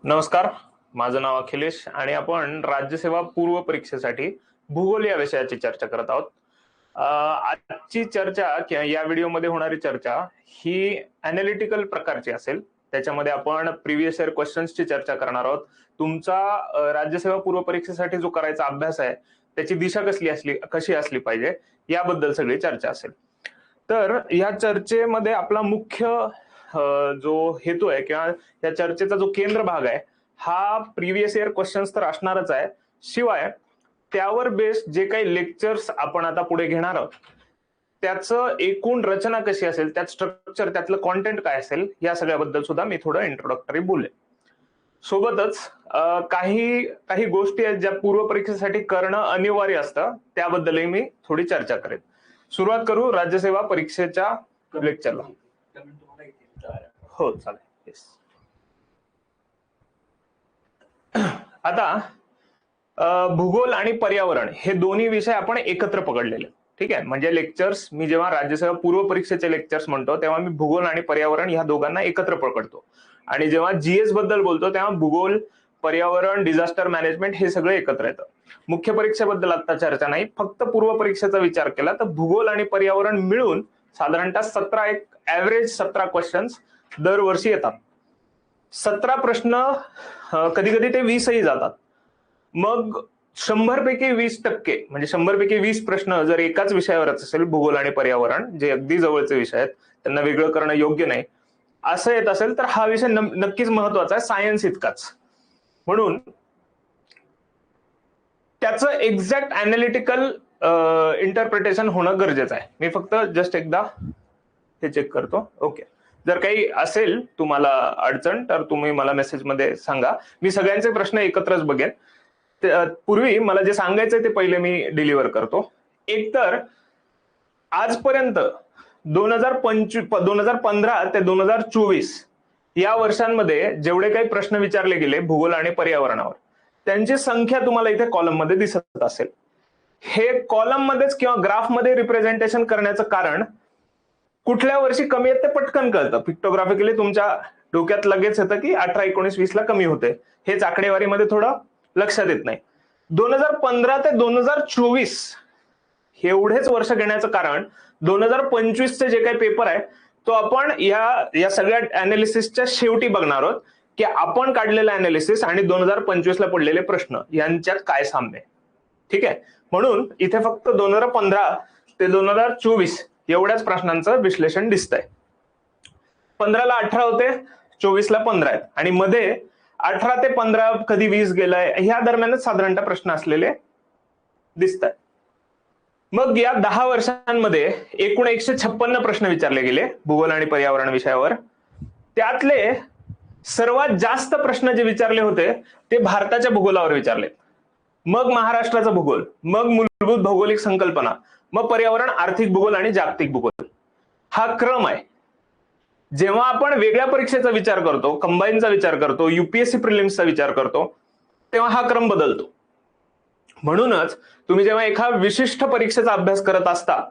नमस्कार, माझं नाव अखिलेश आणि आपण राज्यसेवा पूर्व परीक्षेसाठी भूगोल या विषयाची चर्चा करत आहोत. आजची चर्चा किंवा या व्हिडिओमध्ये होणारी चर्चा ही अनालिटिकल प्रकारची असेल. त्याच्यामध्ये आपण प्रिव्हियस इयर क्वेश्चन्सची चर्चा करणार आहोत. तुमचा राज्यसेवा पूर्व परीक्षेसाठी जो करायचा अभ्यास आहे त्याची दिशा कशी असली पाहिजे याबद्दल सगळी चर्चा असेल. तर या चर्चेमध्ये आपला मुख्य जो हेतू आहे किंवा या चर्चेचा जो केंद्र भाग आहे हा प्रिव्हियस इयर क्वेश्चन्स तर असणारच आहे, शिवाय त्यावर बेस्ड जे काही लेक्चर्स आपण आता पुढे घेणार आहोत त्याचं एकूण रचना कशी असेल, त्यात स्ट्रक्चर, त्यातलं कॉन्टेंट काय असेल या सगळ्याबद्दल सुद्धा मी थोडं इंट्रोडक्टरी बोलेन. सोबतच काही काही गोष्टी आहेत ज्या पूर्व परीक्षेसाठी करणं अनिवार्य असतं त्याबद्दलही मी थोडी चर्चा करेन. सुरुवात करू राज्यसेवा परीक्षेच्या लेक्चरला. हो चालेल. येस. आता भूगोल आणि पर्यावरण हे दोन्ही विषय आपण एकत्र पकडलेले. ठीक आहे, म्हणजे लेक्चर्स मी जेव्हा राज्यसेवा पूर्व परीक्षेचे लेक्चर्स म्हणतो तेव्हा मी भूगोल आणि पर्यावरण ह्या दोघांना एकत्र पकडतो, आणि जेव्हा जीएस बद्दल बोलतो तेव्हा भूगोल, पर्यावरण, डिझास्टर मॅनेजमेंट हे सगळं एकत्र येतं. मुख्य परीक्षेबद्दल आता चर्चा नाही, फक्त पूर्व परीक्षेचा विचार केला तर भूगोल आणि पर्यावरण मिळून साधारणतः 17 क्वेश्चन्स दरवर्षी येतात. 17 प्रश्न, कधी कधी ते 20ही जातात. मग 100 पैकी 20% म्हणजे 100 पैकी 20 प्रश्न जर एकाच विषयावरच असेल, भूगोल आणि पर्यावरण जे अगदी जवळचे विषय आहेत, त्यांना वेगळं करणं योग्य नाही, असं येत असेल तर हा विषय नक्कीच महत्वाचा आहे, सायन्स इतकाच. म्हणून त्याचं एक्झॅक्ट अनालिटिकल इंटरप्रिटेशन होणं गरजेचं आहे. मी फक्त जस्ट एकदा हे चेक करतो. ओके, जर काही असेल तुम्हाला अडचण तर तुम्ही मला मेसेजमध्ये सांगा. मी सगळ्यांचे प्रश्न एकत्रच बघेन. पूर्वी मला जे सांगायचंय ते पहिले मी डिलिव्हर करतो. एकतर आजपर्यंत 2015 ते 2024 या वर्षांमध्ये जेवढे काही प्रश्न विचारले गेले भूगोल आणि पर्यावरणावर त्यांची संख्या तुम्हाला इथे कॉलम मध्ये दिसत असेल. हे कॉलम मध्येच किंवा ग्राफ मध्ये रिप्रेझेंटेशन करण्याचं कारण कुठल्या वर्षी कमी आहेत ते पटकन कळतं. पिक्टोग्राफिकली तुमच्या डोक्यात लगेच येतं की 18, 19, 20 ला कमी होते. हेच आकडेवारीमध्ये थोडं लक्षात येत नाही. 2015 ते 2024 एवढेच वर्ष घेण्याचं कारण 2025 चे जे काही पेपर आहे तो आपण या सगळ्या अनालिसिसच्या शेवटी बघणार आहोत की आपण काढलेलं अनालिसिस आणि 2025 ला पडलेले प्रश्न यांच्यात काय साम्य. ठीक आहे, म्हणून इथे फक्त 2015 ते 2024 एवढ्याच प्रश्नांचं विश्लेषण दिसतंय. 15 ला 18 होते, 24 ला 15 आहेत, आणि मध्ये 18 ते 15 कधी 20 गेलाय ह्या दरम्यानच साधारणतः प्रश्न असलेले दिसत आहेत. मग या 10 वर्षांमध्ये एकूण 156 प्रश्न विचारले गेले भूगोल आणि पर्यावरण विषयावर. त्यातले सर्वात जास्त प्रश्न जे विचारले होते ते भारताच्या भूगोलावर विचारले, मग महाराष्ट्राचा भूगोल, मग मूलभूत भौगोलिक संकल्पना, मग पर्यावरण, आर्थिक भूगोल आणि जागतिक भूगोल. हा क्रम आहे. जेव्हा आपण वेगळ्या परीक्षेचा विचार करतो, कंबाईनचा विचार करतो, युपीएससी प्रिलिम्सचा विचार करतो, तेव्हा हा क्रम बदलतो. म्हणूनच तुम्ही जेव्हा एका विशिष्ट परीक्षेचा अभ्यास करत असता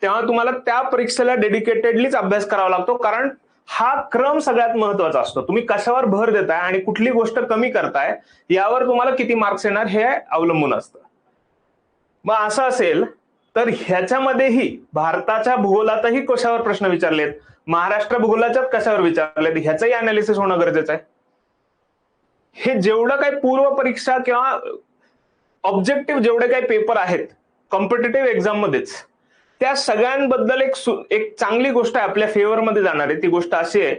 तेव्हा तुम्हाला त्या परीक्षेला डेडिकेटेडलीच अभ्यास करावा लागतो, कारण हा क्रम सगळ्यात महत्वाचा असतो. तुम्ही कशावर भर देताय आणि कुठली गोष्ट कमी करताय यावर तुम्हाला किती मार्क्स येणार हे अवलंबून असतं. मग असं असेल तर ह्याच्यामध्येही भारताच्या भूगोलातही कशावर प्रश्न विचारलेत, महाराष्ट्र भूगोलाच्यात कशावर विचारलेत, ह्याचंही अनालिसिस होणं गरजेचं आहे. हे जेवढं काही पूर्व परीक्षा किंवा ऑब्जेक्टिव्ह जेवढे काही पेपर आहेत कॉम्पिटिटिव्ह एक्झाम मध्येच, त्या सगळ्यांबद्दल एक चांगली गोष्ट आहे आपल्या फेवरमध्ये जाणार आहे. ती गोष्ट अशी आहे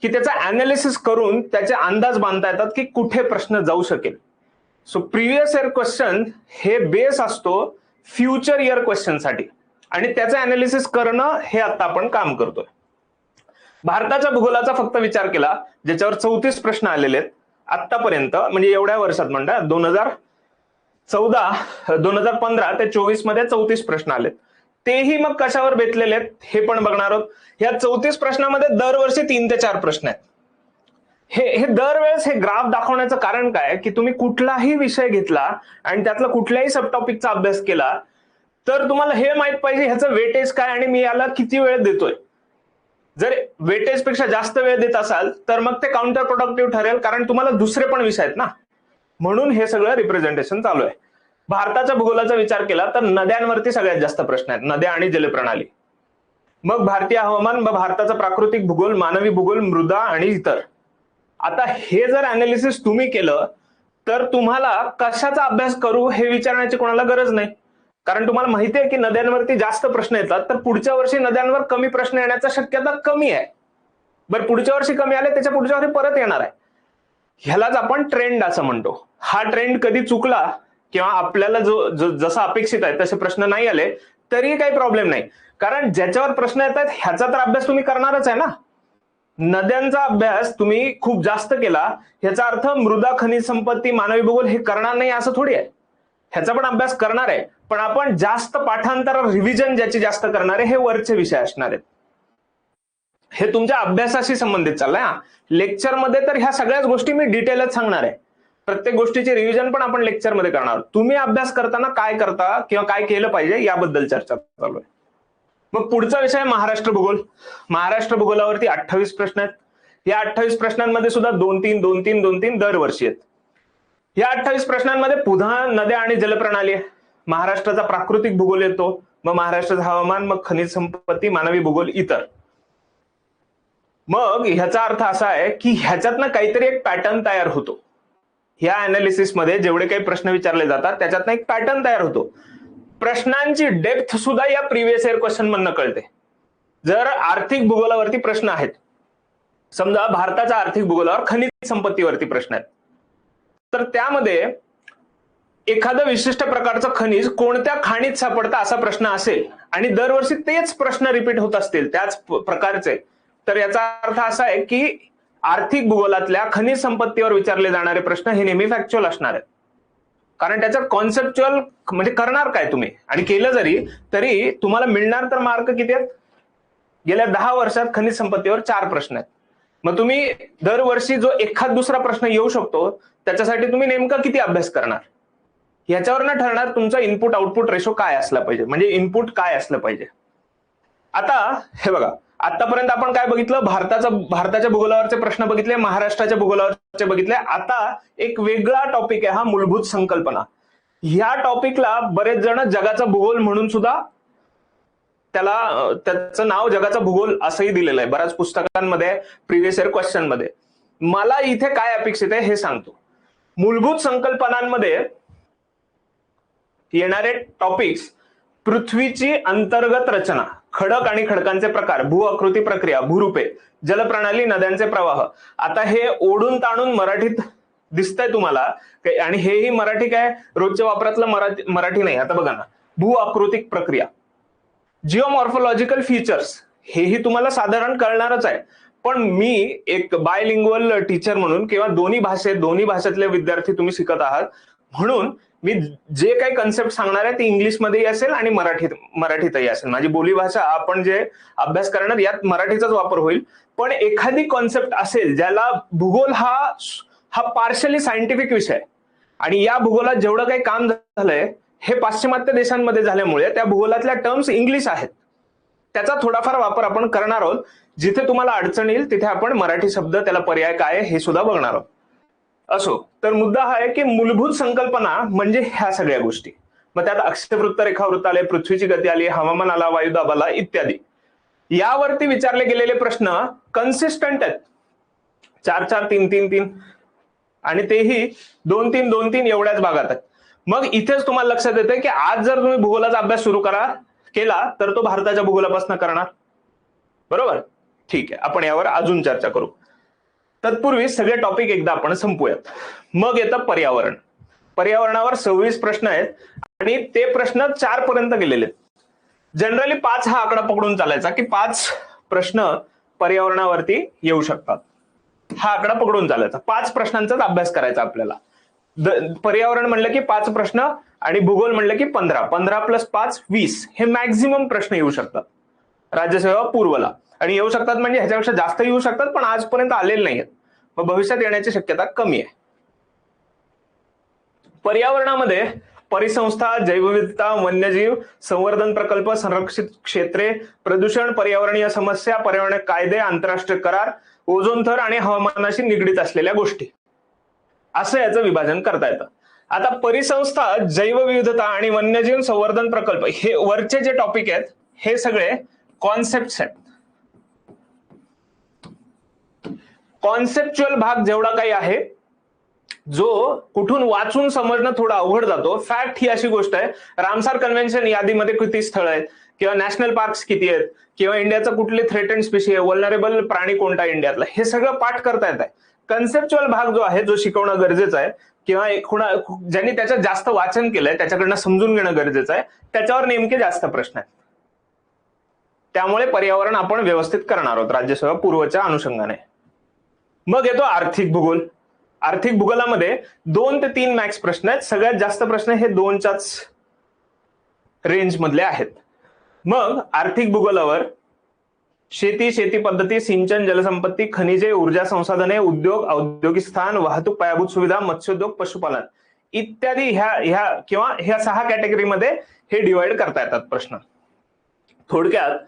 की त्याचा अनालिसिस करून त्याचे अंदाज बांधता येतात की कुठे प्रश्न जाऊ शकेल. सो प्रिव्हियस इयर क्वेश्चन हे बेस असतो फ्युचर इयर क्वेश्चन साठी, आणि त्याचं अनालिसिस करणं हे आता आपण काम करतोय. भारताच्या भूगोलाचा फक्त विचार केला ज्याच्यावर 34 प्रश्न आलेले आहेत आतापर्यंत, म्हणजे एवढ्या वर्षात म्हणता 2015 ते 24 मध्ये 34 प्रश्न आलेत. तेही मग कशावर बेतलेले आहेत हे पण बघणार आहोत. या 34 प्रश्नामध्ये दरवर्षी 3 ते 4 प्रश्न आहेत. हे दरवेळेस हे ग्राफ दाखवण्याचं कारण काय की तुम्ही कुठलाही विषय घेतला आणि त्यातला कुठल्याही सब टॉपिकचा अभ्यास केला तर तुम्हाला हे माहित पाहिजे ह्याचं वेटेज काय आणि मी याला किती वेळ देतोय. जर वेटेज पेक्षा जास्त वेळ देत असाल तर मग ते काउंटर प्रोडक्टिव्ह ठरेल, कारण तुम्हाला दुसरे पण विषय आहेत ना, म्हणून हे सगळं रिप्रेझेंटेशन चालू आहे. भारताच्या भूगोलाचा विचार केला तर नद्यांवरती सगळ्यात जास्त प्रश्न आहेत, नद्या आणि जलप्रणाली. मग भारतीय हवामान, मग भारताचा प्राकृतिक भूगोल, मानवी भूगोल, मृदा आणि इतर. आता हे जर अनालिसिस तुम्ही केलं तर तुम्हाला कशाचा अभ्यास करू हे विचारण्याची कोणाला गरज नाही, कारण तुम्हाला माहिती आहे की नद्यांवरती जास्त प्रश्न येतात, तर पुढच्या वर्षी नद्यांवर कमी प्रश्न येण्याची शक्यता कमी आहे. बरं, पुढच्या वर्षी कमी आले, त्याच्या पुढच्या वर्षी परत येणार आहे. ह्यालाच आपण ट्रेंड असं म्हणतो. हा ट्रेंड कधी चुकला किंवा आपल्याला जसं अपेक्षित आहे तसे प्रश्न नाही आले तरी काही प्रॉब्लेम नाही, कारण ज्याच्यावर प्रश्न येतात ह्याचा तर अभ्यास तुम्ही करणारच आहे ना. नद्यांचा अभ्यास तुम्ही खूप जास्त केला ह्याचा अर्थ मृदा, खनिज संपत्ती, मानवी भूगोल हे करणार नाही असं थोडी आहे. ह्याचा पण अभ्यास करणार आहे, पण आपण जास्त पाठांतर, रिव्हिजन ज्याची जास्त करणार आहे हे वरचे विषय असणार आहेत. हे तुमच्या अभ्यासाशी संबंधित चाललंय. लेक्चरमध्ये तर ह्या सगळ्याच गोष्टी मी डिटेलच सांगणार आहे. प्रत्येक गोष्टीची रिव्हिजन पण आपण लेक्चरमध्ये करणार. तुम्ही अभ्यास करताना काय करता किंवा काय केलं पाहिजे याबद्दल चर्चा चालू आहे. मग पुढचा विषय महाराष्ट्र भूगोल. महाराष्ट्र भूगोलावरती 28 प्रश्न आहेत. या 28 प्रश्नांमध्ये सुद्धा 2-3, 2-3, 2-3 दरवर्षी आहेत. या 28 प्रश्नांमध्ये पुन्हा नद्या आणि जलप्रणाली आहे, महाराष्ट्राचा प्राकृतिक भूगोल येतो, मग महाराष्ट्राचं हवामान, मग खनिज संपत्ती, मानवी भूगोल, इतर. मग ह्याचा अर्थ असा आहे की ह्याच्यातनं काहीतरी एक पॅटर्न तयार होतो. ह्या अनालिसिस मध्ये जेवढे काही प्रश्न विचारले जातात त्याच्यातनं एक पॅटर्न तयार होतो. प्रश्नांची डेप्थ सुद्धा या प्रिव्हियस इयर क्वेश्चन मधनं कळते. जर आर्थिक भूगोलावरती प्रश्न आहेत, समजा भारताच्या आर्थिक भूगोलावर खनिज संपत्तीवरती प्रश्न आहेत, तर त्यामध्ये एखादं विशिष्ट प्रकारचं खनिज कोणत्या खाणीत सापडतं असा प्रश्न असेल आणि दरवर्षी तेच प्रश्न रिपीट होत असतील त्याच प्रकारचे, तर याचा अर्थ असा आहे की आर्थिक भूगोलातल्या खनिज संपत्तीवर विचारले जाणारे प्रश्न हे नेहमी फॅक्च्युअल असणार आहेत, कारण त्याच्यात कॉन्सेप्च्युअल म्हणजे करणार काय तुम्ही, आणि केलं जरी तरी तुम्हाला मिळणार तर मार्क किती आहेत. गेल्या 10 वर्षात खनिज संपत्तीवर 4 प्रश्न आहेत. मग तुम्ही दरवर्षी जो एखाद दुसरा प्रश्न येऊ शकतो त्याच्यासाठी तुम्ही नेमका किती अभ्यास करणार ह्याच्यावरनं ठरणार तुमचा इनपुट आउटपुट रेशो काय असला पाहिजे, म्हणजे इनपुट काय असलं पाहिजे. आता हे बघा, आतापर्यंत आपण काय बघितलं, भारताच्या भूगोलावरचे प्रश्न बघितले, महाराष्ट्राच्या भूगोलावरचे बघितले. आता एक वेगळा टॉपिक आहे हा मूलभूत संकल्पना. ह्या टॉपिकला बरेच जण जगाचा भूगोल म्हणून सुद्धा त्याचं नाव जगाचा भूगोल असंही दिलेलं आहे बऱ्याच पुस्तकांमध्ये, प्रिव्हियस इयर क्वेश्चन मध्ये. मला इथे काय अपेक्षित आहे हे सांगतो. मूलभूत संकल्पनांमध्ये येणारे टॉपिक्स: पृथ्वीची अंतर्गत रचना, खडक आणि खडकांचे प्रकार, भू आकृती प्रक्रिया, भूरूपे, जलप्रणाली, नद्यांचे प्रवाह. आता हे ओढून ताणून मराठीत दिसतंय तुम्हाला, आणि हेही मराठी काय रोजच्या वापरातलं मराठी नाही. आता बघा ना, भू आकृतिक प्रक्रिया, जिओमॉर्फोलॉजिकल फीचर्स, हेही तुम्हाला साधारण कळणारच आहे. पण मी एक बायलिंग्वल टीचर म्हणून किंवा दोन्ही भाषेतले विद्यार्थी तुम्ही शिकत आहात म्हणून मी जे काही कन्सेप्ट सांगणार आहे ते इंग्लिशमध्येही असेल आणि मराठीतही असेल. माझी बोलीभाषा, आपण जे अभ्यास करणार यात मराठीचाच वापर होईल. पण एखादी कॉन्सेप्ट असेल ज्याला भूगोल हा पार्शली सायंटिफिक विषय, आणि या भूगोलात जेवढं काही काम झालंय हे पाश्चिमात्य देशांमध्ये झाल्यामुळे त्या भूगोलातल्या टर्म्स इंग्लिश आहेत, त्याचा थोडाफार वापर आपण करणार आहोत. जिथे तुम्हाला अडचण येईल तिथे आपण मराठी शब्द, त्याला पर्याय काय हे सुद्धा बघणार आहोत. असो, तर मुद्दा हा आहे की मूलभूत संकल्पना म्हणजे ह्या सगळ्या गोष्टी. मग त्यात अक्षवृत्त, रेखावृत्त आले, पृथ्वीची गती आली, हवामान आला, वायुदाब आला, इत्यादी. यावरती विचारले गेलेले प्रश्न कन्सिस्टंट आहेत, 4-4, 3-3-3, आणि तेही 2-3, 2-3 एवढ्याच भागात आहेत. मग इथेच तुम्हाला लक्षात येते की आज जर तुम्ही भूगोलाचा अभ्यास सुरू केला तर तो भारताच्या भूगोलापासून करणार, बरोबर? ठीक आहे, आपण यावर अजून चर्चा करू. तत्पूर्वी सगळे टॉपिक एकदा आपण संपूयात. मग येतं पर्यावरण. पर्यावरणावर 26 प्रश्न आहेत आणि ते प्रश्न 4 पर्यंत गेलेले आहेत. जनरली 5 हा आकडा पकडून चालायचा की 5 प्रश्न पर्यावरणावरती येऊ शकतात, हा आकडा पकडून चालायचा. 5 प्रश्नांचाच अभ्यास करायचा आपल्याला. पर्यावरण म्हणलं की 5 प्रश्न आणि भूगोल म्हणलं की 15. 15 + 5 20 हे मॅक्झिमम प्रश्न येऊ शकतात राज्यसेवा पूर्वला, आणि येऊ शकतात म्हणजे ह्याच्यापेक्षा जास्त येऊ शकतात, पण आजपर्यंत आलेले नाहीयेत, मग भविष्यात येण्याची शक्यता कमी आहे. पर्यावरणामध्ये परिसंस्था, जैवविविधता, वन्यजीव, संवर्धन प्रकल्प, संरक्षित क्षेत्रे, प्रदूषण, पर्यावरणीय समस्या, पर्यावरणीय कायदे, आंतरराष्ट्रीय करार, ओझोन थर आणि हवामानाशी निगडीत असलेल्या गोष्टी, असं याचं विभाजन करता येतं. आता परिसंस्था, जैवविविधता आणि वन्यजीव संवर्धन प्रकल्प हे वरचे जे टॉपिक आहेत हे सगळे कॉन्सेप्ट आहेत. कॉन्सेप्च्युअल भाग जेवढा काही आहे, जो कुठून वाचून समजणं थोडं अवघड जातो. फॅक्ट ही अशी गोष्ट आहे, रामसार कन्व्हेन्शन यादीमध्ये किती स्थळ आहेत, किंवा नॅशनल पार्क्स किती आहेत, किंवा इंडियाचं कुठले थ्रेटेड स्पीसी आहे, वल्नरेबल प्राणी कोणता इंडियातला, हे सगळं पाठ करता येत आहे. कन्सेप्च्युअल भाग जो आहे, जो शिकवणं गरजेचं आहे, किंवा ज्यांनी त्याच्यात जास्त वाचन केलंय त्याच्याकडनं समजून घेणं गरजेचं आहे, त्याच्यावर नेमके जास्त प्रश्न आहेत. त्यामुळे पर्यावरण आपण व्यवस्थित करणार आहोत राज्यसेवा पूर्वच्या अनुषंगाने. मग येतो आर्थिक भूगोल. आर्थिक भूगोलामध्ये 2 ते 3 मॅक्स प्रश्न आहेत. सगळ्यात जास्त प्रश्न हे 2च्याच रेंज मधले आहेत. मग आर्थिक भूगोलावर शेती, शेती पद्धती, सिंचन, जलसंपत्ती, खनिजे, ऊर्जा संसाधने, उद्योग, औद्योगिक स्थान, वाहतूक, पायाभूत सुविधा, मत्स्योद्योग, पशुपालन इत्यादी ह्या 6 कॅटेगरीमध्ये हे डिवाइड करता येतात प्रश्न. थोडक्यात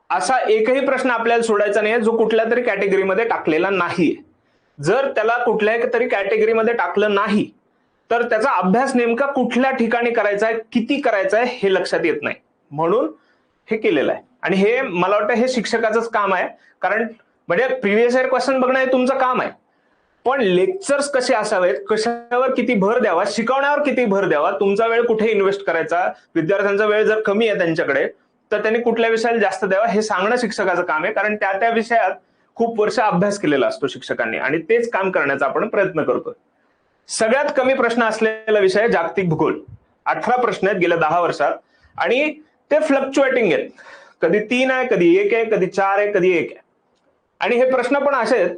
असा एकही प्रश्न आपल्याला सोडायचा नाही जो कुठल्या तरी कॅटेगरीमध्ये टाकलेला नाहीये. जर त्याला कुठल्याही तरी कॅटेगरीमध्ये टाकलं नाही तर त्याचा अभ्यास नेमका कुठल्या ठिकाणी करायचा आहे, किती करायचा आहे हे लक्षात येत नाही. म्हणून हे केलेलं आहे. आणि हे मला वाटतं हे शिक्षकाचंच काम आहे, कारण म्हणजे प्रिव्हियस इयर क्वेश्चन बघणं हे तुमचं काम आहे. पण लेक्चर्स कसे असावेत, कशावर किती भर द्यावा, शिकवण्यावर किती भर द्यावा, तुमचा वेळ कुठे इन्व्हेस्ट करायचा, विद्यार्थ्यांचा वेळ जर कमी आहे त्यांच्याकडे तर त्यांनी कुठल्या विषयाला जास्त द्यावा हे सांगणं शिक्षकाचं काम आहे. कारण त्या विषयात खूप वर्ष अभ्यास केलेला असतो शिक्षकांनी, आणि तेच काम करण्याचा आपण प्रयत्न करतोय. सगळ्यात कमी प्रश्न असलेला विषय जागतिक भूगोल. 18 प्रश्न आहेत गेल्या 10 वर्षात, आणि ते फ्लक्च्युएटिंग आहेत. कधी 3 आहे, कधी 1 आहे, कधी 4 आहे, कधी 1 आहे. आणि हे प्रश्न पण असे आहेत,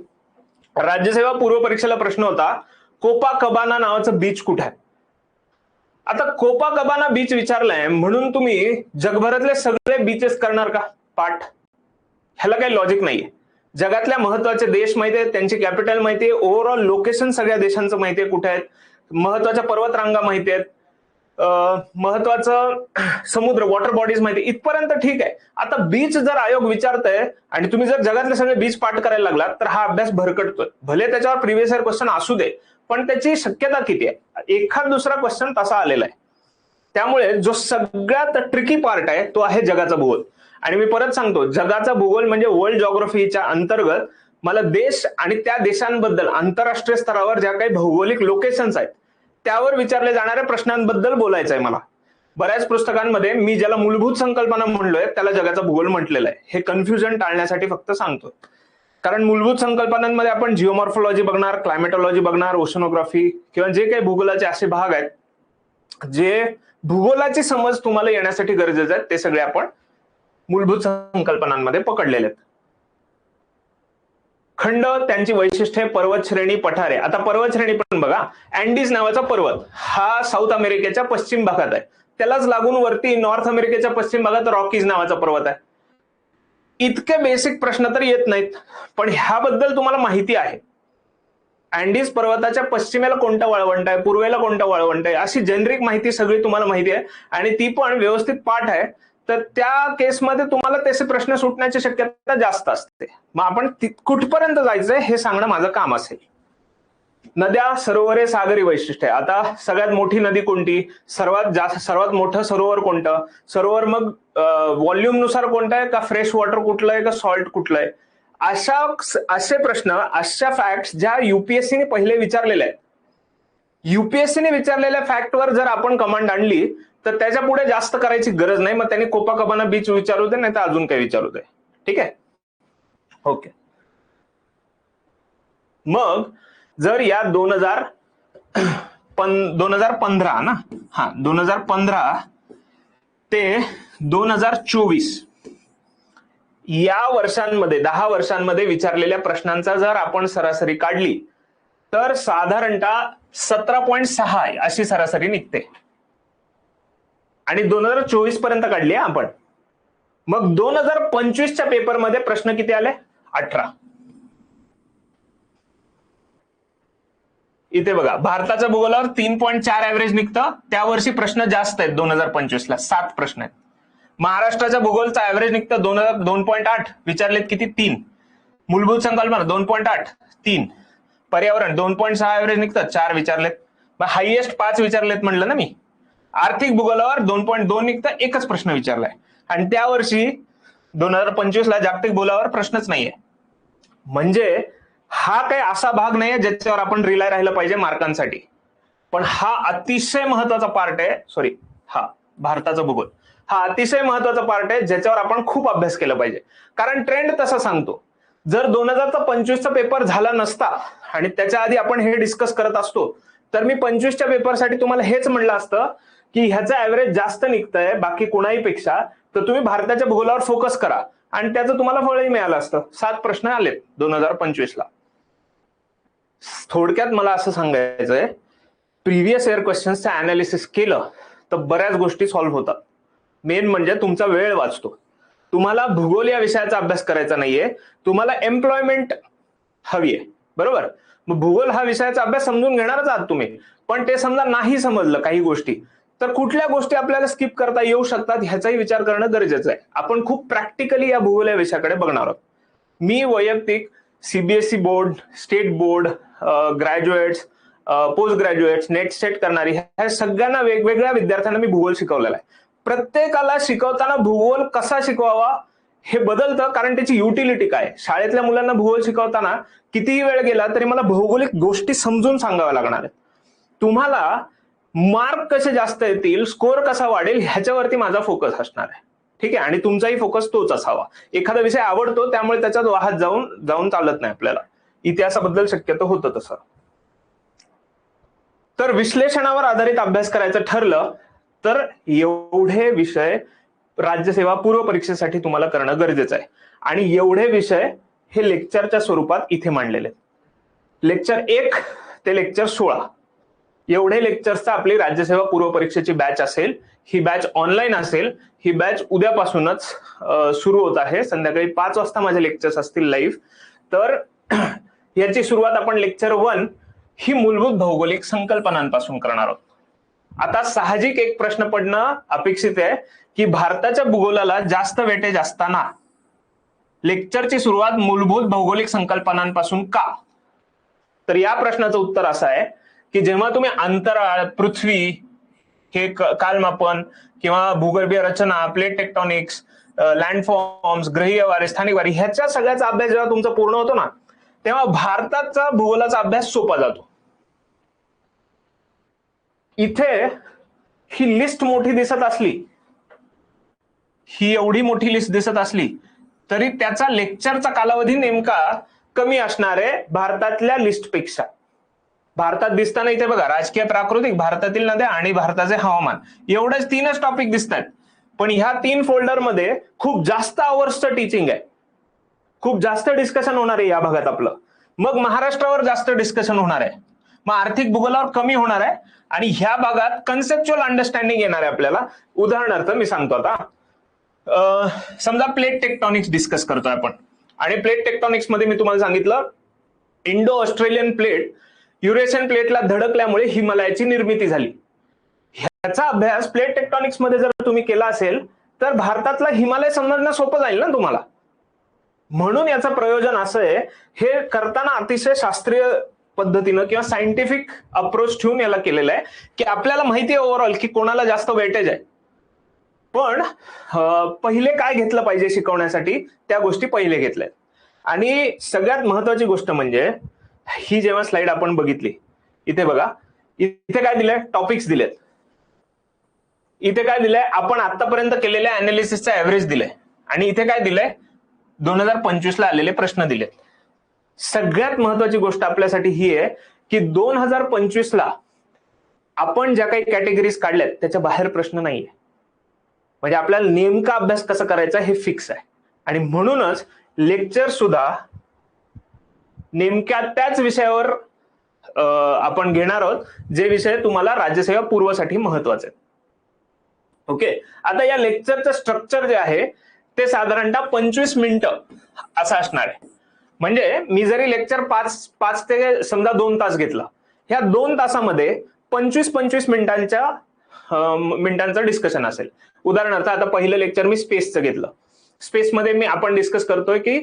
राज्यसेवा पूर्व परीक्षेला प्रश्न होता, कोपाकबाना नावाचं बीच कुठे आहे. आता कोपाकबाना बीच विचारलाय म्हणून तुम्ही जगभरातले सगळे बीचेस करणार का पाठ? ह्याला काही लॉजिक नाहीये. जगातल्या महत्वाचे देश माहिती आहेत, त्यांची कॅपिटल माहिती आहे, ओव्हरऑल लोकेशन सगळ्या देशांचं माहिती आहे कुठे आहेत, महत्वाच्या पर्वतरांगा माहिती आहेत, महत्वाचं समुद्र वॉटर बॉडीज माहिती, इथपर्यंत ठीक आहे. आता बीच जर आयोग विचारतंय आणि तुम्ही जर जगातले सगळे बीच पाठ करायला लागलात तर हा अभ्यास भरकटतोय. भले त्याच्यावर प्रिव्हियस इयर क्वेश्चन असू दे, पण त्याची शक्यता किती आहे, एखाद दुसरा क्वेश्चन तसा आलेला आहे. त्यामुळे जो सगळ्यात ट्रिकी पार्ट आहे तो आहे जगाचा भूगोल. आणि मी परत सांगतो, जगाचा भूगोल म्हणजे वर्ल्ड जॉग्राफीच्या अंतर्गत मला देश आणि त्या देशांबद्दल आंतरराष्ट्रीय स्तरावर ज्या काही भौगोलिक लोकेशन्स आहेत त्यावर विचारले जाणाऱ्या प्रश्नांबद्दल बोलायचं आहे मला. बऱ्याच पुस्तकांमध्ये मी ज्याला मूलभूत संकल्पना म्हणलोय त्याला जगाचा भूगोल म्हटलेला आहे. हे कन्फ्युजन टाळण्यासाठी फक्त सांगतो. कारण मूलभूत संकल्पनांमध्ये आपण जिओमॉर्फोलॉजी बघणार, क्लायमेटॉलॉजी बघणार, ओशनोग्राफी, किंवा जे काही भूगोलाचे असे भाग आहेत जे भूगोलाची समज तुम्हाला येण्यासाठी गरजेचे आहेत, ते सगळे आपण मूलभूत संकल्पनांमध्ये पकडलेले आहेत. खंड, त्यांची वैशिष्ट्ये, पर्वत श्रेणी, पठारे. आता पर्वत श्रेणी पण बघा, अँडीज नावाचा पर्वत हा साऊथ अमेरिकेच्या पश्चिम भागात आहे. त्यालाच लागून वरती नॉर्थ अमेरिकेच्या पश्चिम भागात रॉकीज नावाचा पर्वत आहे. इतके बेसिक प्रश्न तर येत नाहीत, पण ह्याबद्दल तुम्हाला माहिती आहे. अँडीज पर्वताच्या पश्चिमेला कोणतं वाळवंट आहे, पूर्वेला कोणतं वाळवंट आहे, अशी जेनरिक माहिती सगळी तुम्हाला माहिती आहे, आणि ती पण व्यवस्थित पाठ आहे. तर त्या केसमध्ये तुम्हाला तसे प्रश्न सुटण्याची शक्यता जास्त असते. मग आपण कुठपर्यंत जायचंय हे सांगणं माझं काम असेल. नद्या, सरोवरे, सागरी वैशिष्ट्ये. आता सगळ्यात मोठी नदी कोणती, सर्वात मोठं सरोवर कोणतं, सरोवर मग व्हॉल्यूम नुसार कोणतं आहे, का फ्रेश वॉटर कुठलं आहे, का सॉल्ट कुठलं आहे, असे प्रश्न, अशा फॅक्ट्स ज्या युपीएससीने पहिले विचारलेल्या आहेत. युपीएससीने विचारलेल्या फॅक्टवर जर आपण कमांड आणली तर त्याच्या पुढे जास्त करायची गरज नाही. मग त्यांनी कोपाकबाना बीच विचारू दे, नाही तर अजून काही विचारू दे. ठीक आहे, ओके. मग जर या 2015 ना, 2015 ते 2024 या वर्षांमध्ये, 10 वर्षांमध्ये विचारलेल्या प्रश्नांचा जर आपण सरासरी काढली तर साधारणतः 17.6 अशी सरासरी निघते. आणि 2024 पर्यंत काढली आपण. मग 2025च्या पेपरमध्ये प्रश्न किती आले, 18. इथे बघा, भारताच्या भूगोलावर 3.4 ऍव्हरेज निघतं. त्या वर्षी प्रश्न जास्त आहेत. 2025ला 7 प्रश्न आहेत. महाराष्ट्राच्या भूगोलचा ऍव्हरेज निघतं 2.8, विचारलेत किती? 3. मूलभूत संकल्पना 2.8, 3. पर्यावरण 2.6 ऍव्हरेज निघतं, 4 विचारलेत. हायएस्ट 5 विचारलेत म्हणलं ना मी. आर्थिक भूगोलावर 2.2 निघतं, एकच प्रश्न विचारलाय. आणि त्या वर्षी 2025ला जागतिक भूगोलावर प्रश्नच नाहीये. म्हणजे हा काही असा भाग नाहीये ज्याच्यावर आपण रिलाय राहिलं पाहिजे मार्कांसाठी. पण हा अतिशय महत्वाचा पार्ट आहे. सॉरी, हा भारताचा भूगोल हा अतिशय महत्वाचा पार्ट आहे ज्याच्यावर आपण खूप अभ्यास केला पाहिजे. कारण ट्रेंड तसा सांगतो. जर 2025चा पेपर झाला नसता आणि त्याच्या आधी आपण हे डिस्कस करत असतो, तर मी 25च्या पेपरसाठी तुम्हाला हेच म्हणलं असतं की ह्याचा ऍव्हरेज जास्त निघतंय बाकी कोणाही पेक्षा, तर तुम्ही भारताच्या भूगोलावर फोकस करा आणि त्याचं तुम्हाला फळही मिळालं असतं. 7 प्रश्न आलेत 2025ला. थोडक्यात मला असं सांगायचंय, प्रिव्हियस इयर क्वेश्चन्सचं अनालिसिस केलं तर बऱ्याच गोष्टी सॉल्व्ह होतात. मेन म्हणजे तुमचा वेळ वाचतो. तुम्हाला भूगोल या विषयाचा अभ्यास करायचा नाहीये, तुम्हाला एम्प्लॉयमेंट हवी आहे, बरोबर? मग भूगोल हा विषयाचा अभ्यास समजून घेणारच आहात तुम्ही. पण ते समजा नाही समजलं काही गोष्टी, तर कुठल्या गोष्टी आपल्याला स्किप करता येऊ शकतात ह्याचाही विचार करणं गरजेचं आहे. आपण खूप प्रॅक्टिकली या भूगोल या विषयाकडे बघणार आहोत. मी वैयक्तिक CBSE board, state board, graduates, post graduates, net set करणारी ह्या सगळ्यांना वेगवेगळ्या विद्यार्थ्यांना मी भूगोल शिकवलेला आहे. प्रत्येकाला शिकवताना भूगोल कसा शिकवावा हे बदलतं, कारण त्याची युटिलिटी काय. शाळेतल्या मुलांना भूगोल शिकवताना कितीही वेळ गेला तरी मला भौगोलिक गोष्टी समजून सांगाव्या लागणार आहेत. तुम्हाला मार्क कसे जास्त येतील, स्कोअर कसा वाढेल ह्याच्यावरती माझा फोकस असणार आहे. ठीक आहे? आणि तुमचाही फोकस तोच असावा. एखादा विषय आवडतो त्यामुळे त्याच्यात वाहत जाऊन चालत नाही आपल्याला. इतिहासाबद्दल शक्यतो होतं तसं. तर विश्लेषणावर आधारित अभ्यास करायचं ठरलं तर एवढे विषय राज्यसेवा पूर्व परीक्षेसाठी तुम्हाला करणं गरजेचं आहे. आणि एवढे विषय हे लेक्चरच्या स्वरूपात इथे मांडलेले आहेत. लेक्चर 1 ते लेक्चर 16 एवढे लेक्चर्सचा आपली राज्यसेवा पूर्व परीक्षेची बॅच असेल. ही बॅच ऑनलाईन असेल. ही बॅच उद्यापासूनच सुरू होत आहे. संध्याकाळी 5 वाजता माझे लेक्चर्स असतील लाईव्ह. तर याची सुरुवात आपण लेक्चर 1 ही मूलभूत भौगोलिक संकल्पनांपासून करणार आहोत. आता साहजिक एक प्रश्न पडणं अपेक्षित आहे की भारताच्या भूगोलाला जास्त वेटेज असताना लेक्चरची सुरुवात मूलभूत भौगोलिक संकल्पनांपासून का? तर या प्रश्नाचं उत्तर असं आहे की जेव्हा तुम्ही अंतराळ, पृथ्वी, हे कालमापन किंवा भूगर्भीय रचना, प्लेट टेक्टॉनिक्स, लँडफॉर्म्स, ग्रहीय वारे, स्थानिक वारे ह्याच्या सगळ्याचा अभ्यास जेव्हा तुमचा पूर्ण होतो ना, तेव्हा भारताचा भूगोलाचा अभ्यास सोपा जातो. इथे ही लिस्ट मोठी दिसत असली, ही एवढी मोठी लिस्ट दिसत असली तरी त्याचा लेक्चरचा कालावधी नेमका कमी असणार आहे भारतातल्या लिस्टपेक्षा. भारतात दिसताना इथे बघा, राजकीय, प्राकृतिक, भारतातील नद्या आणि भारताचे हवामान, एवढेच 3च टॉपिक दिसत आहेत. पण ह्या 3 फोल्डरमध्ये खूप जास्त आवर्सचं टीचिंग आहे, खूप जास्त डिस्कशन होणार आहे या भागात आपलं. मग महाराष्ट्रावर जास्त डिस्कशन होणार आहे, मग आर्थिक भूगोलावर कमी होणार आहे आणि ह्या भागात कन्सेप्च्युअल अंडरस्टँडिंग येणार आहे आपल्याला. उदाहरणार्थ मी सांगतो, आता समजा प्लेट टेक्टॉनिक्स डिस्कस करतोय आपण आणि प्लेट टेक्टॉनिक्स मध्ये मी तुम्हाला सांगितलं इंडो ऑस्ट्रेलियन प्लेट युरेशियन प्लेटला धडकल्यामुळे हिमालयाची निर्मिती झाली. ह्याचा अभ्यास प्लेट टेक्टॉनिक्स मध्ये जर तुम्ही केला असेल तर भारतातला हिमालय समजणं सोपं जाईल ना तुम्हाला. म्हणून याचं प्रयोजन असं आहे, हे करताना अतिशय शास्त्रीय पद्धतीनं किंवा सायंटिफिक अप्रोच ठेवून याला केलेलं आहे की आपल्याला माहिती आहे ओव्हरऑल की कोणाला जास्त वेटेज आहे. पण पहिले काय घेतलं पाहिजे शिकवण्यासाठी त्या गोष्टी पहिले घेतल्यात. आणि सगळ्यात महत्वाची गोष्ट म्हणजे ही जेव्हा स्लाइड आपण बघितली, इथे बघा, इथे काय दिलंय, टॉपिक्स दिलेत. इथे काय दिलंय, आपण आतापर्यंत केलेल्या अनालिसिसचा ऍव्हरेज दिलंय. आणि इथे काय दिलंय, 2025ला आलेले प्रश्न दिलेत. सगळ्यात महत्वाची गोष्ट आपल्यासाठी ही आहे की 2025ला आपण ज्या काही कॅटेगरीज काढल्यात त्याच्या बाहेर प्रश्न नाहीये. म्हणजे आपल्याला नेमका अभ्यास कसा करायचा हे फिक्स आहे. आणि म्हणूनच लेक्चर सुद्धा नेमक्या त्याच विषयावर आपण घेणार आहोत जे विषय तुम्हाला राज्यसेवा पूर्वसाठी महत्वाचे आहेत. ओके, आता या लेक्चरचं स्ट्रक्चर जे आहे ते साधारणतः 25 मिनिटं असं असणार आहे. म्हणजे मी जरी लेक्चर 5 ते समजा 2 तास घेतला, ह्या 2 तासामध्ये 25-25 मिनिटांचं डिस्कशन असेल. उदाहरणार्थ आता पहिलं लेक्चर मी स्पेसचं घेतलं. स्पेसमध्ये आपण डिस्कस करतोय की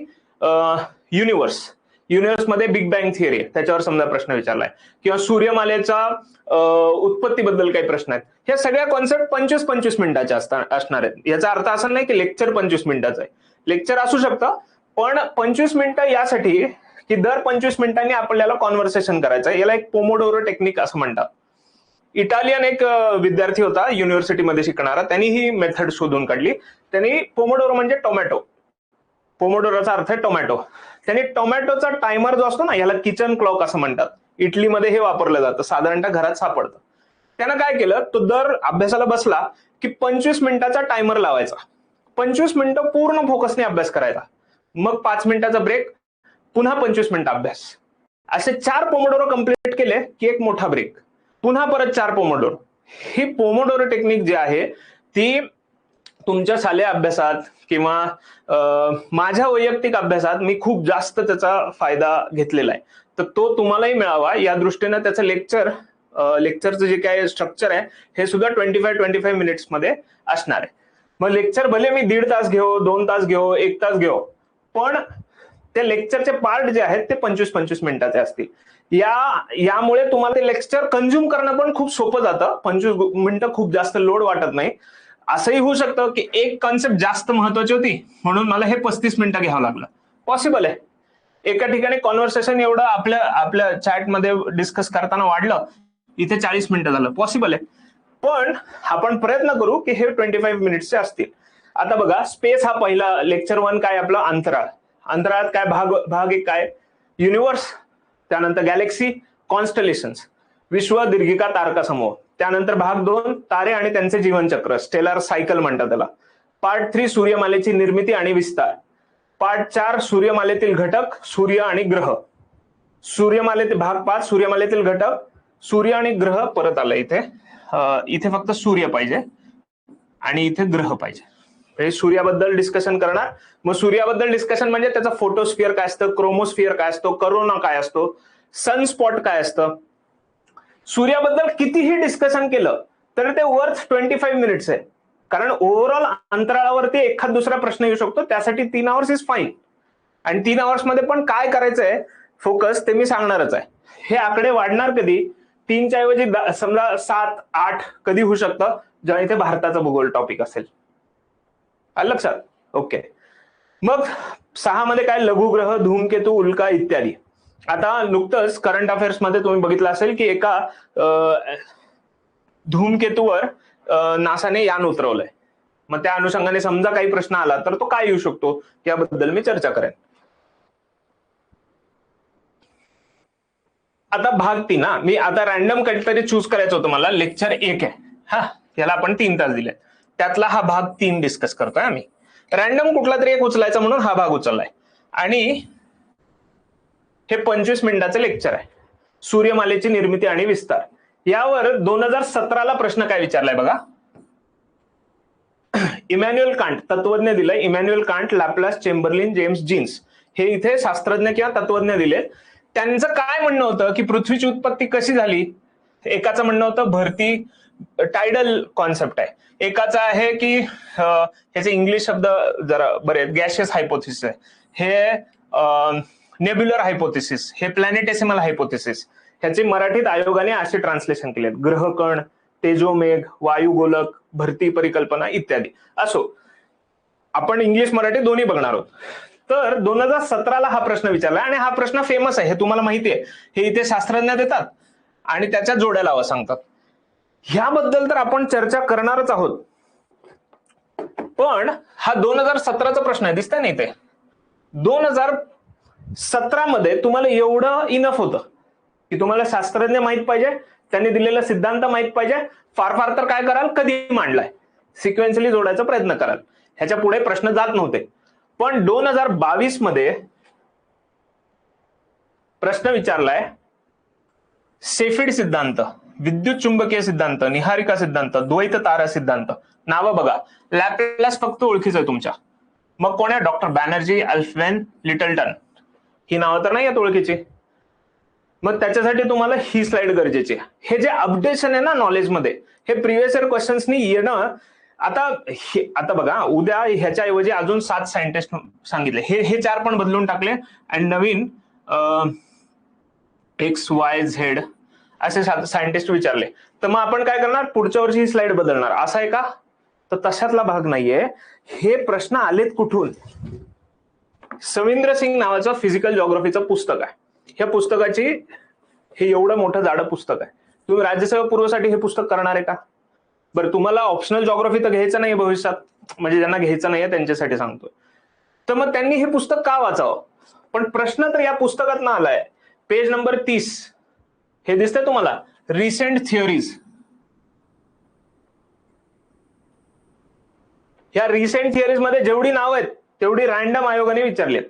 युनिव्हर्समध्ये बिग बँग थिअरी आहे, त्याच्यावर समजा प्रश्न विचारलाय, किंवा सूर्यमालेचा उत्पत्तीबद्दल काही प्रश्न आहेत. ह्या सगळ्या कॉन्सेप्ट 25-25 मिनिटाच्या असणार आहेत. याचा अर्थ असा नाही की लेक्चर 25 मिनिटाचं आहे. लेक्चर असू शकतं, पण 25 मिनिटं यासाठी की दर 25 मिनिटांनी आपल्याला कॉन्व्हर्सेशन करायचं. याला एक पोमोडोरो टेक्निक असं म्हणतात. इटालियन एक विद्यार्थी होता युनिव्हर्सिटीमध्ये शिकणारा, त्यांनी ही मेथड शोधून काढली. त्यांनी पोमोडोरो म्हणजे टोमॅटो, पोमोडोरोचा अर्थ आहे टोमॅटो. त्यांनी टोमॅटोचा टायमर जो असतो ना, याला किचन क्लॉक असं म्हणतात. इटलीमध्ये हे वापरलं जातं, साधारणतः घरात सापडतं. त्यानं काय केलं, तो दर अभ्यासाला बसला की 25 मिनिटाचा टायमर लावायचा. 25 मिनिटं पूर्ण फोकसने अभ्यास करायचा. मग 5 मिनिटाचा ब्रेक, पुन्हा 25 मिनिटं अभ्यास. असे 4 पोमोडोरो कंप्लीट केले की एक मोठा ब्रेक, पुन्हा परत 4 पोमोडोरो. ही पोमोडोरो टेक्निक जी आहे ती तुमच्या शालेय अभ्यासात किंवा माझ्या वैयक्तिक अभ्यासात मी खूप जास्त त्याचा फायदा घेतलेला आहे. तर तो तुम्हालाही मिळावा या दृष्टीनं त्याचं लेक्चरचं जे काय स्ट्रक्चर आहे हे सुद्धा 25 मिनिट्स मध्ये असणार आहे. मग लेक्चर भले मी 1.5 तास घेऊ, 2 तास घेऊ, 1 तास घेऊ, पण त्या लेक्चरचे पार्ट जे आहेत ते 25-25 मिनिटाचे असतील. यामुळे तुम्हाला ते लेक्चर कंझ्युम करणं पण खूप सोपं जातं. 25 मिनिटं खूप जास्त लोड वाटत नाही. असंही होऊ शकतं की एक कॉन्सेप्ट जास्त महत्वाची होती म्हणून मला हे 35 मिनिटं घ्यावं लागलं. पॉसिबल आहे. एका ठिकाणी कॉन्व्हर्सेशन एवढं आपल्या चॅटमध्ये डिस्कस करताना वाढलं, इथे 40 मिनिटं झालं, पॉसिबल आहे. पण आपण प्रयत्न करू की हे 25 मिनिट्सचे असतील. आता बघा, स्पेस हा पहिला लेक्चर 1 काय आपलं अंतराळ. अंतराळात काय भाग एक काय, युनिव्हर्स, त्यानंतर गॅलेक्सी, कॉन्स्टलेशन्स, विश्व, दीर्घिका, तारका समूह. त्यानंतर भाग 2 तारे आणि त्यांचे जीवनचक्र, स्टेलर सायकल म्हणतात त्याला. पार्ट 3 सूर्यमालेची निर्मिती आणि विस्तार. पार्ट 4 सूर्यमालेतील घटक, सूर्य आणि ग्रह. भाग 5 सूर्यमालेतील घटक, सूर्य आणि ग्रह. परत आलं इथे फक्त सूर्य पाहिजे आणि इथे ग्रह पाहिजे. सूर्याबद्दल डिस्कशन करणार. मग सूर्याबद्दल डिस्कशन म्हणजे त्याचा फोटोस्फिअर काय असतं, क्रोमोस्फिअर काय असतो, करोना काय असतो, सनस्पॉट काय असतं. सूर्याबद्दल कितीही डिस्कशन केलं तर ते वर्थ 25 मिनिट्स आहे. कारण ओव्हरऑल अंतराळावरती एखाद दुसरा प्रश्न येऊ शकतो, त्यासाठी 3 आवर्स इज फाईन. आणि 3 आवर्स मध्ये पण काय करायचंय फोकस ते मी सांगणारच आहे. हे आकडे वाढणार कधी, 3च्या ऐवजी समजा 7, 8 कधी होऊ शकतं, जेव्हा इथे भारताचा भूगोल टॉपिक असेल. आलं लक्षात? ओके. मग 6 मध्ये काय, लघुग्रह, धूमकेतू, उल्का इत्यादी. आता नुकतंच करंट अफेअर्स मध्ये तुम्ही बघितलं असेल की एका धूमकेतूवर नासाने यान उतरवलंय. मग त्या अनुषंगाने समजा काही प्रश्न आला तर तो काय येऊ शकतो याबद्दल मी चर्चा करेन. आता भाग 3 मी आता रॅन्डम काहीतरी चूज करायचं होतं मला. लेक्चर 1 आहे हा, याला आपण 3 तास दिले, त्यातला हा भाग 3 डिस्कस करतोय आम्ही. रॅन्डम कुठला तरी एक उचलायचा म्हणून हा भाग उचललाय. आणि हे 25 मिनिटाचं लेक्चर आहे. सूर्यमालेची निर्मिती आणि विस्तार यावर 2017ला प्रश्न काय विचारलाय बघा. इमॅन्युअल कांट तत्वज्ञ दिलंय. Immanuel Kant, Laplace, Chamberlin, James Jeans हे इथे शास्त्रज्ञ किंवा तत्वज्ञ दिले. त्यांचं काय म्हणणं होतं की पृथ्वीची उत्पत्ती कशी झाली. एकाचं म्हणणं होतं भरती, टायडल कॉन्सेप्ट आहे. एकाचं आहे की ह्याचे इंग्लिश शब्द जरा बरे, गॅशियस हायपोथिसिस आहे, हे नेब्युलर हायपोथिसिस, हे प्लॅनेटेसिमल हायपोथिसिस. ह्याचे मराठीत आयोगाने असे ट्रान्सलेशन केलेत. ग्रहकण, तेजोमेघ, वायुगोलक, भरती परिकल्पना इत्यादी. असो, आपण इंग्लिश मराठी दोन्ही बघणार आहोत. तर 2017ला हा प्रश्न विचारला आणि हा प्रश्न फेमस आहे, हे तुम्हाला माहिती आहे. हे इथे शास्त्रज्ञ देतात आणि त्याच्या जोड्या लावा सांगतात. ह्याबद्दल तर आपण चर्चा करणारच आहोत. पण हा 2017चा प्रश्न आहे, दिसतंय ना इथे. 2017 मध्ये तुम्हाला एवढं इनफ होतं की तुम्हाला शास्त्रज्ञ माहित पाहिजे, त्यांनी दिलेला सिद्धांत माहित पाहिजे. फार फार तर काय कराल, कधी मांडलाय, सिक्वेन्शियली जोडायचा प्रयत्न कराल. ह्याच्या पुढे प्रश्न जात नव्हते. पण 2022 मध्ये प्रश्न विचारलाय सेफिड सिद्धांत, विद्युत चुंबकीय सिद्धांत, निहारिका सिद्धांत, द्वैत तारा सिद्धांत. नावं बघा. लॅपलास फक्त ओळखीचं आहे तुमच्या. मग कोण आहे, डॉक्टर बॅनर्जी, अल्फ्वेन, लिटलटन. ही नावं तर नाही आहेत ओळखीची. मग त्याच्यासाठी तुम्हाला ही स्लाइड गरजेची आहे. हे जे अपडेशन आहे ना नॉलेजमध्ये, हे प्रिव्हियस इयर क्वेश्चन्सनी येणं. आता बघा, उद्या ह्याच्या ऐवजी अजून 7 सायंटिस्ट सांगितले, हे 4 पण बदलून टाकले आणि नवीन XYZ असे सायंटिस्ट विचारले, तर मग आपण काय करणार, पुढच्या वर्षी ही स्लाइड बदलणार, असं आहे का? तर तशातला भाग नाहीये. हे प्रश्न आलेत कुठून? सविंद्र सिंग नावाचं फिजिकल जॉग्राफीचं पुस्तक आहे. ह्या पुस्तकाची, हे एवढं मोठं जाडं पुस्तक आहे. तुम्ही राज्यसेवा पूर्वसाठी हे पुस्तक करणार आहे का? बरं, तुम्हाला ऑप्शनल जॉग्राफी तर घ्यायचं नाही भविष्यात, म्हणजे ज्यांना घ्यायचं नाहीये त्यांच्यासाठी सांगतोय, तर मग त्यांनी हे पुस्तक का वाचावं? पण प्रश्न तर या पुस्तकात ना आलाय. पेज नंबर 30 हे दिसतंय तुम्हाला, रिसेंट थिअरीज. या रिसेंट थिअरीज मध्ये जेवढी नाव आहेत तेवढी रॅन्डम आयोगाने विचारली.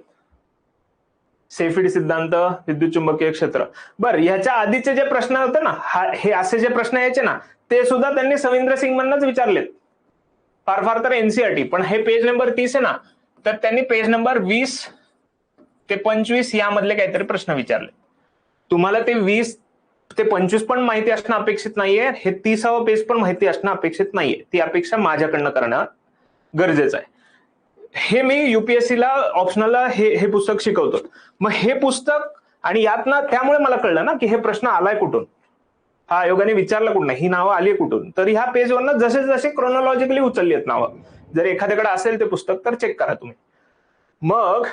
सेफिड सिद्धांत, विद्युत चुंबकीय क्षेत्र. बरं, ह्याच्या आधीचे जे प्रश्न होते ना, हे असे जे प्रश्न यायचे ना, ते सुद्धा त्यांनी सविंद्र सिंग मधनच विचारलेत, फार फार तर एनसीईआरटी. पण हे पेज नंबर 30 आहे ना, तर त्यांनी पेज नंबर 20 ते 25 यामधले काहीतरी प्रश्न विचारले. तुम्हाला ते 20 ते 25 पण माहिती असणं अपेक्षित नाहीये, हे 30वा पेज पण माहिती असणं अपेक्षित नाहीये. ती अपेक्षा माझ्याकडनं करणं गरजेचं आहे. हे मी युपीएससीला ऑप्शनलला हे पुस्तक शिकवतो. मग हे पुस्तक, आणि यात ना त्यामुळे मला कळलं ना की हे प्रश्न आलाय कुठून, हा आयोगाने विचारला कुठून, ही नावं आली कुठून. तर ह्या पेजवरनं जसे जसे क्रोनॉलॉजिकली उचलली आहेत नावं. जर एखाद्याकडे असेल ते पुस्तक तर चेक करा तुम्ही. मग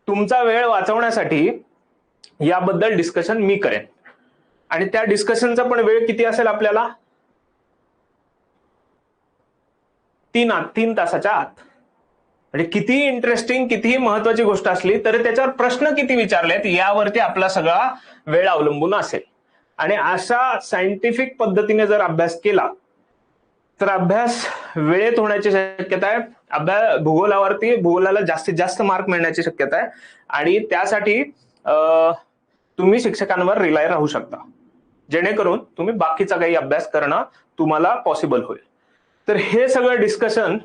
तुमचा वेळ वाचवण्यासाठी याबद्दल डिस्कशन मी करेन, आणि त्या डिस्कशनचा पण वेळ किती असेल आपल्याला, 3 तासाच्या आत. म्हणजे किती इंटरेस्टिंग, कितीही महत्वाची गोष्ट असली तरी त्याच्यावर प्रश्न किती विचारलेत यावरती आपला सगळा वेळ अवलंबून असेल. आणि अशा सायंटिफिक पद्धतीने जर अभ्यास केला तर अभ्यास वेळेत होण्याची शक्यता आहे. भूगोलाला जास्तीत जास्त मार्क मिळण्याची शक्यता आहे, आणि त्यासाठी तुम्ही शिक्षकांवर रिलाय राहू शकता, जेणेकरून तुम्ही बाकीचा काही अभ्यास करणं तुम्हाला पॉसिबल होईल. तर हे सगळं डिस्कशन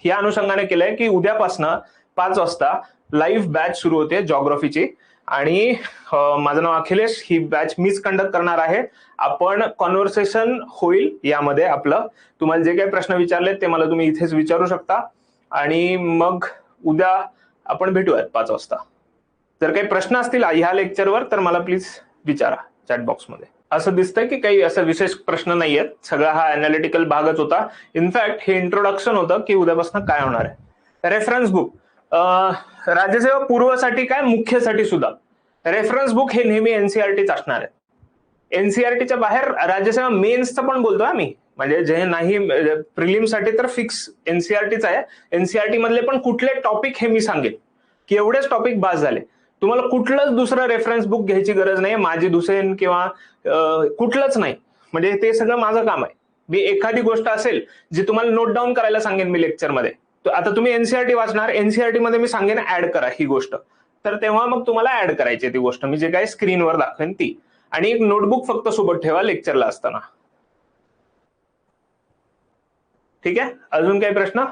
या अनुषंगाने केलंय की उद्यापासनं 5 वाजता लाईव्ह बॅच सुरू होते जॉग्राफीची, आणि माझं नाव अखिलेश. ही बॅच मीच कंडक्ट करणार आहे. आपण कॉन्व्हर्सेशन होईल यामध्ये आपलं. तुम्हाला जे काही प्रश्न विचारलेत ते मला तुम्ही इथेच विचारू शकता, आणि मग उद्या आपण भेटूयात 5 वाजता. जर काही प्रश्न असतील ह्या लेक्चरवर तर मला प्लीज विचारा चॅट बॉक्समध्ये. असं दिसतंय की काही असं विशेष प्रश्न नाहीयेत, सगळा हा अनालिटिकल भागच होता. इनफॅक्ट हे इंट्रोडक्शन होतं की उद्यापासून काय होणार आहे. रेफरन्स बुक, राज्यसेवा पूर्वसाठी काय मुख्यसाठी सुद्धा रेफरन्स बुक हे नेहमी एनसीईआरटीच असणार आहे. एनसीईआरटीच्या बाहेर राज्यसेवा मेन्सचं पण बोलतोय आम्ही, म्हणजे जे नाही प्रिलिमसाठी तर फिक्स एनसीईआरटीच आहे. एनसीईआरटी मधले पण कुठले टॉपिक हे मी सांगेन की एवढेच टॉपिक बास झाले. तुम्हाला कुठलंच दुसरं रेफरन्स बुक घ्यायची गरज नाही, माझी दुसेन किंवा कुठलंच नाही. म्हणजे ते सगळं माझं काम आहे. मी एखादी गोष्ट असेल जी तुम्हाला नोट डाऊन करायला सांगेन मी लेक्चरमध्ये, आता तुम्ही एनसीईआरटी वाचणार, एनसीईआरटी मध्ये मी सांगेन ऍड करा ही गोष्ट, तर तेव्हा मग तुम्हाला ऍड करायची ती गोष्ट मी जे काही स्क्रीनवर दाखवेन ती. आणि एक नोटबुक फक्त सोबत ठेवा लेक्चरला असताना. ठीक आहे, अजून काही प्रश्न?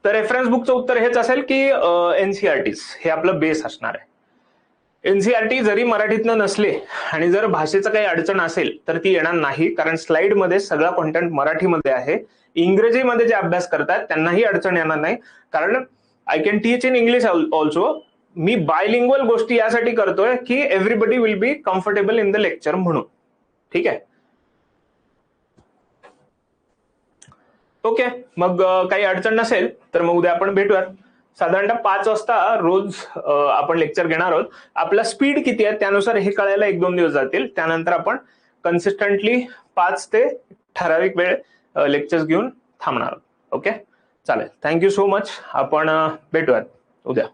तर रेफरन्स बुकचं उत्तर हेच असेल की एनसीईआरटीच हे आपलं बेस असणार आहे. एनसीईआरटी जरी मराठीतनं नसले आणि जर भाषेचं काही अडचण असेल तर ती येणार नाही, कारण स्लाइड मध्ये सगळा कॉन्टेंट मराठीमध्ये आहे. इंग्रजीमध्ये जे अभ्यास करतात त्यांनाही अडचण येणार नाही, कारण I can teach in English also. मी बायलिंग्वल गोष्टी यासाठी करतोय की everybody will be comfortable in the lecture म्हणून. ठीक आहे, ओके. मग काही अडचण नसेल तर मग उद्या आपण भेटूयात साधारणतः 5 वाजता रोज आपण लेक्चर घेणार आहोत. आपला स्पीड किती आहे त्यानुसार हे कळायला 1-2 दिवस जातील. त्यानंतर आपण कन्सिस्टंटली 5 ते ठराविक वेळ लेक्चर्स घेऊन थांबणार आहोत. ओके, चालेल. Thank you so much. आपण भेटूयात उद्या.